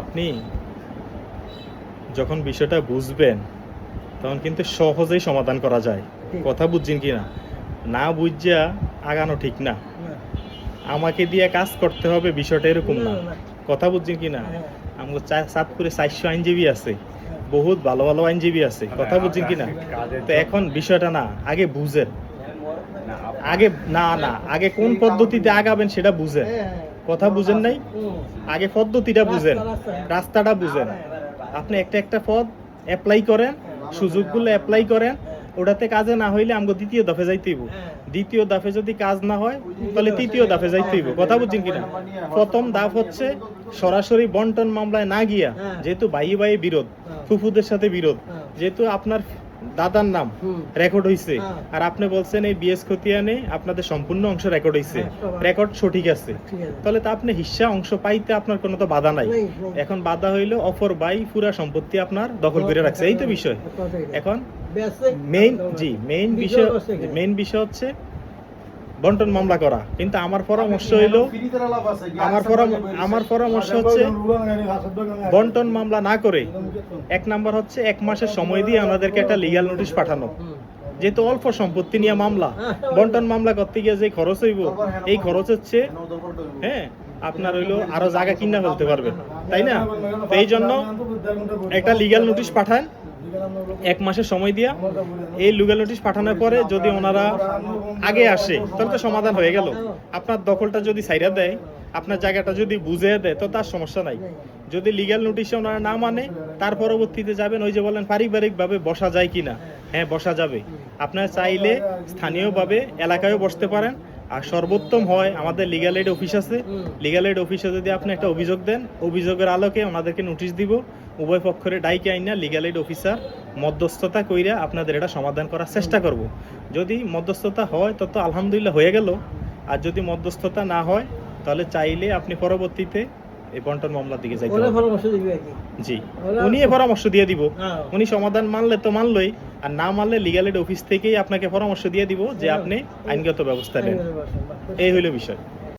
আপনি যখন বিষয়টা বুঝবেন তখন কিন্তু সহজেই সমাধান করা যায়। কথা বুঝছেন কি না? না বুঝিয়া আগানো ঠিক না। আমাকে দিয়ে কাজ করতে হবে বিষয়টা এরকম না। কথা বুঝছেন কি না? আমাকে চাঁদপুরে 400 আইনজীবী আছে, বহুত ভালো ভালো আইনজীবী আছে। কথা বুঝছেন কি না? তো এখন বিষয়টা না, আগে বুঝেন। আগে কোন পদ্ধতিতে আগাবেন সেটা বুঝেন। কথা বুঝেন নাই? আগে পদ্ধতিটা বুঝেন, রাস্তাটা বুঝেন। আপনি একটা একটা পদ অ্যাপ্লাই করেন, সুযোগগুলো অ্যাপ্লাই করেন। ওটাতে কাজে না হইলে আমাকে দ্বিতীয় দফে যাইতে হইব। দ্বিতীয় দফে যদি কাজ না হয় তাহলে তৃতীয় দফে যাইতে হইব। কথা বুঝছেন কিনা? প্রথম ধাপ হচ্ছে সরাসরি বন্টন মামলায় না গিয়া, যেহেতু ভাই ভাই বিরোধ, ফুফুদের সাথে বিরোধ, যেহেতু আপনার দাদার নাম রেকর্ড হইছে আর আপনি বলছেন এই বিএস খতিয়ানে আপনাদের সম্পূর্ণ অংশ রেকর্ড হইছে, রেকর্ড সঠিক আছে, তাহলে তো আপনি হিস্সা অংশ পাইতে আপনার কোনো তো বাধা নাই। এখন বাধা হইলো অপর ভাই পুরা সম্পত্তি আপনার দখল করে রাখছে, এই তো বিষয়। এখন মেইন বিষয় হচ্ছে বন্টন মামলা করা। কিন্তু আমার পরামর্শ হইলো, আমার পরামর্শ হচ্ছে বন্টন মামলা না করে এক নাম্বার হচ্ছে 1 মাসের সময় দিয়ে আমাদেরকে একটা লিগ্যাল নোটিশ পাঠানো। যেহেতু অল্প সম্পত্তি নিয়ে মামলা, বন্টন মামলা করতে গিয়ে যে খরচ হইব, এই খরচ হচ্ছে আপনার হইলো আরো জায়গা কিনা ফেলতে পারবেন, তাই না? তো এই জন্য একটা লিগ্যাল নোটিশ পাঠান 1 মাসের সময় দিয়া। এই লিগ্যাল নোটিশ পাঠানোর পরে যদি ওনারা আগে আসে তাহলে তো সমাধান হয়ে গেল। আপনার দখলটা যদি সাইরা দেয়, আপনার জায়গাটা যদি বুঝিয়ে দেয় তো তার সমস্যা নাই। যদি লিগ্যাল নোটিশে ওনারা না মানে, তার পরবর্তীতে যাবেন ওই যে বলেন পারিবারিকভাবে বসা যায় কিনা। হ্যাঁ, বসা যাবে। আপনারা চাইলে স্থানীয়ভাবে এলাকায়ও বসতে পারেন। আর সর্বোত্তম হয় আমাদের লিগ্যাল এইড অফিস আছে, লিগ্যাল এইড অফিসে যদি আপনি একটা অভিযোগ দেন, অভিযোগের আলোকে ওনাদেরকে নোটিশ দিব, উভয় পক্ষের ডাইকে আইনা লিগ্যাল এইড অফিসার মধ্যস্থতা কইরা আপনাদের এটা সমাধান করার চেষ্টা করব। যদি মধ্যস্থতা হয় তত আলহামদুলিল্লাহ হয়ে গেল, আর যদি মধ্যস্থতা না হয় তাহলে চাইলে আপনি পরবর্তীতে এই বন্টন মামলার দিকে যাইতে পারবেন। জি, উনি পরামর্শ দিয়ে দিব। উনি সমাধান মানলে তো মানলই, আর না মানলে লিগ্যাল এইড অফিস থেকেই আপনাকে পরামর্শ দিয়ে দিব যে আপনি আইনগত ব্যবস্থা নেন। এই হইল বিষয়।